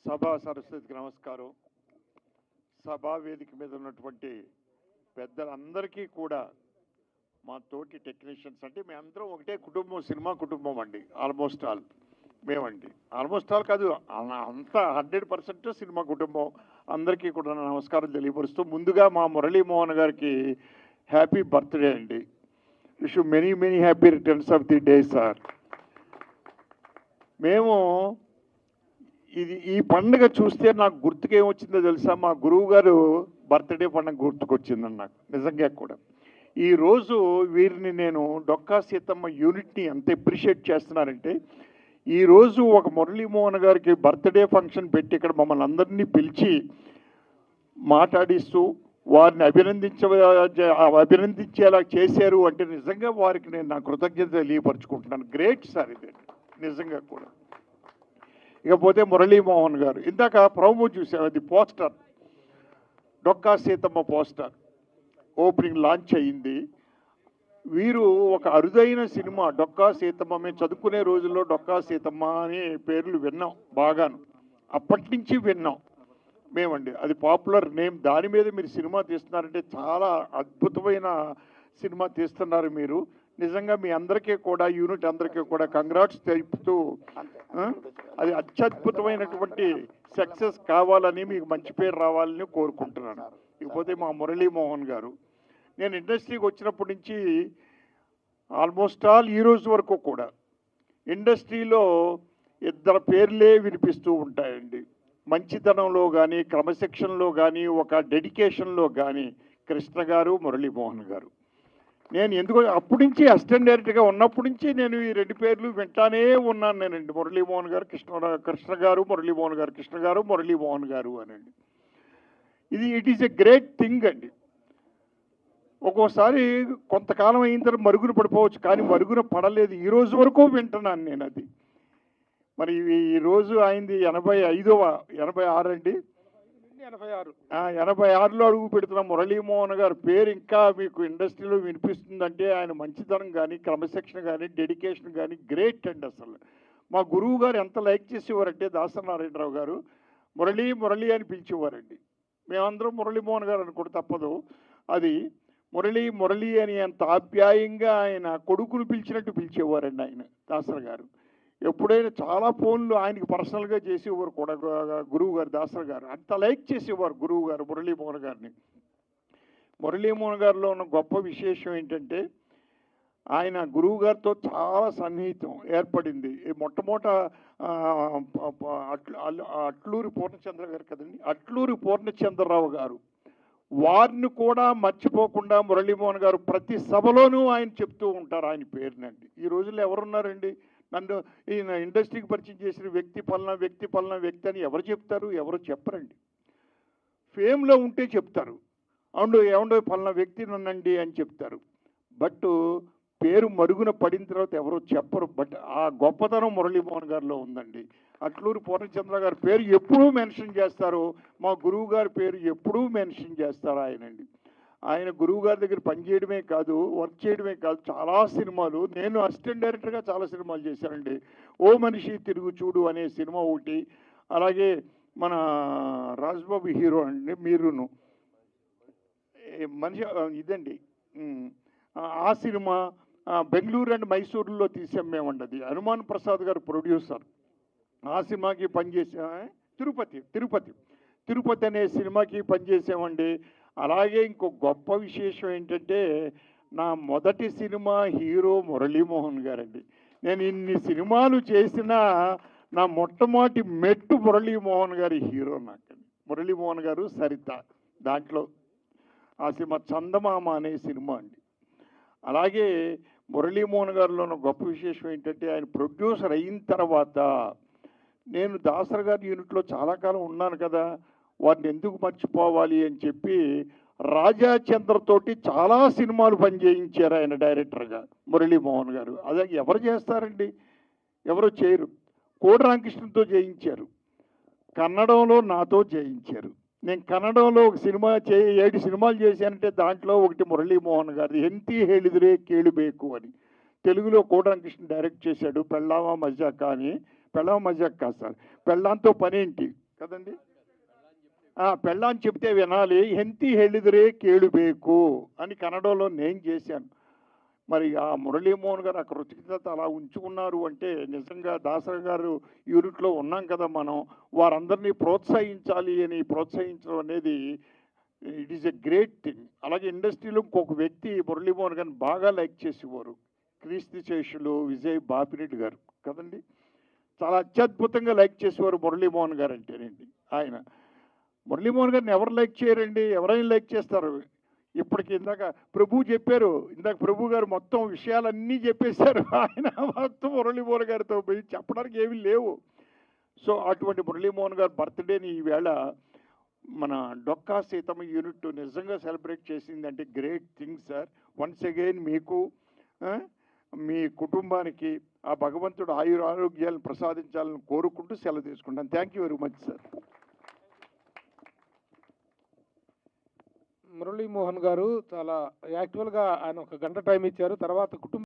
సభా సరస్వతికి నమస్కారం. సభా వేదిక మీద ఉన్నటువంటి పెద్దలందరికీ కూడా, మా తోటి టెక్నీషియన్స్, అంటే మేమందరం ఒకటే కుటుంబం, సినిమా కుటుంబం అండి. ఆల్మోస్ట్ ఆల్ మేమండి, ఆల్మోస్ట్ ఆల్ కాదు, అంతా 100% సినిమా కుటుంబం. అందరికీ కూడా నా నమస్కారం తెలియపరుస్తూ, ముందుగా మా మురళీమోహన్ గారికి హ్యాపీ బర్త్డే అండి. Wish you many many happy returns of the day sir. మేము ఈ పండుగ చూస్తే నాకు గుర్తుకు ఏమొచ్చిందో తెలుసా? మా గురువు గారు బర్త్డే పండుగ గుర్తుకొచ్చిందని నాకు నిజంగా కూడా. ఈరోజు వీరిని నేను డొక్కా సీతమ్మ యూనిట్ని ఎంత అప్రిషియేట్ చేస్తున్నానంటే, ఈరోజు ఒక మురళీమోహన్ గారికి బర్త్డే ఫంక్షన్ పెట్టి ఇక్కడ మమ్మల్ని అందరినీ పిలిచి మాట్లాడిస్తూ వారిని అభినందించేలా చేశారు అంటే నిజంగా వారికి నేను నా కృతజ్ఞత తెలియపరుచుకుంటున్నాను. గ్రేట్ సార్ ఇది నిజంగా కూడా. ఇకపోతే మురళీమోహన్ గారు, ఇందాక ప్రోమో చూసాం, అది poster, Dokka Seethamma poster opening launch అయ్యింది. వీరు ఒక అరుదైన సినిమా డొక్కా సీతమ్మ, మేము చదువుకునే రోజుల్లో డొక్కా సీతమ్మ అనే పేర్లు విన్నాం బాగాను, అప్పటి నుంచి విన్నాం మేమండి. అది పాపులర్ నేమ్. దాని మీద మీరు సినిమా తీస్తున్నారంటే చాలా అద్భుతమైన సినిమా తీస్తున్నారు మీరు. నిజంగా మీ అందరికీ కూడా, యూనిట్ అందరికీ కూడా కంగ్రాట్స్ తెలుపుతూ, అది అత్యద్భుతమైనటువంటి సక్సెస్ కావాలని, మీకు మంచి పేరు రావాలని కోరుకుంటున్నాను. ఇకపోతే మా మురళీమోహన్ గారు, నేను ఇండస్ట్రీకి వచ్చినప్పటి నుంచి ఆల్మోస్ట్ ఆల్ ఈ రోజు వరకు కూడా ఇండస్ట్రీలో ఇద్దరు పేర్లే వినిపిస్తూ ఉంటాయండి. మంచితనంలో కానీ, క్రమశిక్షణలో కానీ, ఒక డెడికేషన్లో కానీ కృష్ణ గారు, మురళీమోహన్ గారు. నేను ఎందుకు అప్పటి నుంచి అసిస్టెంట్ డైరెక్టర్గా ఉన్నప్పటి నుంచి నేను ఈ రెండు పేర్లు వింటానే ఉన్నాను నేనండి. మురళీమోహన్ గారు, కృష్ణ గారు, మురళీమోహన్ గారు, కృష్ణ గారు, మురళీమోహన్ గారు అనండి. It is a great thing అండి. ఒక్కోసారి కొంతకాలం అయిన తర్వాత మరుగున పడిపోవచ్చు, కానీ మరుగున పడలేదు. ఈ రోజు వరకు వింటున్నాను నేను అది. మరి ఈ రోజు అయింది 86 అండి, 86లో అడుగు పెడుతున్న మురళీమోహన్ గారు పేరు ఇంకా మీకు ఇండస్ట్రీలో వినిపిస్తుందంటే ఆయన మంచితనం కానీ, క్రమశిక్షణ కానీ, డెడికేషన్ కానీ గ్రేట్ అండి. అసలు మా గురువు గారు ఎంత లైక్ చేసేవారంటే, దాసనారాయణరావు గారు మురళి అని పిలిచేవారండి. మేమందరం మురళీమోహన్ గారు అనుకుంటే తప్పదు. అది మురళి అని అంత ఆప్యాయంగా ఆయన కొడుకును పిలిచినట్టు పిలిచేవారండి ఆయన దాసర్ గారు. ఎప్పుడైనా చాలా ఫోన్లు ఆయనకి పర్సనల్గా చేసేవారు కూడా గురువు గారు, దాసర్ గారు అంత లైక్ చేసేవారు గురువు గారు మురళీమోహన్ గారిని. మురళీమోహన్ గారిలో ఉన్న గొప్ప విశేషం ఏంటంటే, ఆయన గురువు గారితో చాలా సన్నిహితం ఏర్పడింది. మొట్టమొదట అట్లూరి పూర్ణచంద్ర గారు కదండి, అట్లూరి పూర్ణచంద్రరావు గారు, వారిని కూడా మర్చిపోకుండా మురళీమోహన్ గారు ప్రతి సభలోనూ ఆయన చెప్తూ ఉంటారు ఆయన పేరునండి. ఈ రోజుల్లో ఎవరున్నారండి నన్ను ఈయన ఇండస్ట్రీకి పరిచయం చేసిన వ్యక్తి పలానా వ్యక్తి అని ఎవరు చెప్తారు? ఎవరు చెప్పరండి. ఫేమ్లో ఉంటే చెప్తారు, ఏమండో పలానా వ్యక్తి నన్నండి అని చెప్తారు. బట్ పేరు మరుగున పడిన తర్వాత ఎవరో చెప్పరు. బట్ ఆ గొప్పతనం మురళీమోహన్ గారిలో ఉందండి. అట్లూరి పూర్ణచంద్ర గారి పేరు ఎప్పుడూ మెన్షన్ చేస్తారు, మా గురువు గారి పేరు ఎప్పుడూ మెన్షన్ చేస్తారు ఆయనండి. ఆయన గురువు గారి దగ్గర పనిచేయడమే కాదు, వర్క్ చేయడమే కాదు, చాలా సినిమాలు, నేను అసిస్టెంట్ డైరెక్టర్గా చాలా సినిమాలు చేశానండి. ఓ మనిషి తిరుగు చూడు అనే సినిమా ఒకటి, అలాగే మన రాజ్బాబు హీరో అండి, మీరును మనిషి ఇదండి, ఆ సినిమా బెంగళూరు అండ్ మైసూరులో తీసాం మేమండి. అది హనుమాన్ ప్రసాద్ గారు ప్రొడ్యూసర్. ఆ సినిమాకి పనిచేసా. తిరుపతి అనే సినిమాకి పనిచేసామండి. అలాగే ఇంకో గొప్ప విశేషం ఏంటంటే, నా మొదటి సినిమా హీరో మురళీమోహన్ గారండి. నేను ఇన్ని సినిమాలు చేసినా నా మొట్టమొదటి మెట్టు మురళీమోహన్ గారి హీరో నాకండి. మురళీమోహన్ గారు, సరిత, దాంట్లో ఆ సినిమా చందమామ అనే సినిమా అండి. అలాగే మురళీమోహన్ గారిలో ఉన్న గొప్ప విశేషం ఏంటంటే, ఆయన ప్రొడ్యూసర్ అయిన తర్వాత నేను దాసర్ గారి యూనిట్లో చాలా కాలం ఉన్నాను కదా, వారిని ఎందుకు మర్చిపోవాలి అని చెప్పి రాజా చంద్రతోటి చాలా సినిమాలు పనిచేయించారు ఆయన డైరెక్టర్గా మురళీమోహన్ గారు. అదే ఎవరు చేస్తారండి, ఎవరు చేయరు. కోడి రామకృష్ణతో చేయించారు, కన్నడంలో నాతో చేయించారు. నేను కన్నడంలో ఒక సినిమా 7 సినిమాలు చేశానంటే దాంట్లో ఒకటి మురళీమోహన్ గారు, ఎంతి ಹೇಳಿದ್ರೆ ಕೇಳಬೇಕು అని. తెలుగులో కోడి రామకృష్ణ డైరెక్ట్ చేశాడు, పెళ్ళామా మజాకా అని. పెళ్ళామా మజాక్ కాదు సార్, పెళ్ళాంతో పనేంటి కదండి. పెళ్ళాన్ని చెప్తే వినాలి, ಹೆಂಡತಿ ಹೇಳಿದರೆ ಕೇಳಬೇಕು అని కన్నడలో నేను చేశాను. మరి ఆ మురళీమోహన్ గారు ఆ కృతజ్ఞత అలా ఉంచుకున్నారు అంటే నిజంగా దాసరి గారు యూనిట్లో ఉన్నాం కదా మనం, వారందరినీ ప్రోత్సహించాలి అని ప్రోత్సహించడం అనేది it is a great thing. అలాగే ఇండస్ట్రీలో ఇంకొక వ్యక్తి మురళీమోహన్ గారిని బాగా లైక్ చేసేవారు, క్రీస్తు శేషులు విజయ్ బాపిరెడ్డి గారు కదండి. చాలా అత్యద్భుతంగా లైక్ చేసేవారు మురళీమోహన్ గారు అంటేనండి. ఆయన మురళీమోహన్ గారిని ఎవరు లైక్ చేయరండి, ఎవరైనా లైక్ చేస్తారు. ఇప్పటికి ఇందాక ప్రభు చెప్పారు, ఇందాక ప్రభు గారు మొత్తం విషయాలన్నీ చెప్పేశారు. ఆయన మొత్తం మురళీమోహన్ గారితో పోయి చెప్పడానికి ఏమీ లేవు. సో అటువంటి మురళీమోహన్ గారు బర్త్డేని ఈవేళ మన డొక్కా సీతమ్మ యూనిట్ నిజంగా సెలబ్రేట్ చేసిందంటే great thing sir. Once again మీకు మీ కుటుంబానికి ఆ భగవంతుడు ఆరోగ్యాలను ప్రసాదించాలని కోరుకుంటూ సెలవు తీసుకుంటాను. Thank you very much sir. Muralimohan గారు చాలా యాక్చువల్గా ఆయన ఒక గంట టైం ఇచ్చారు. తర్వాత కుటుంబ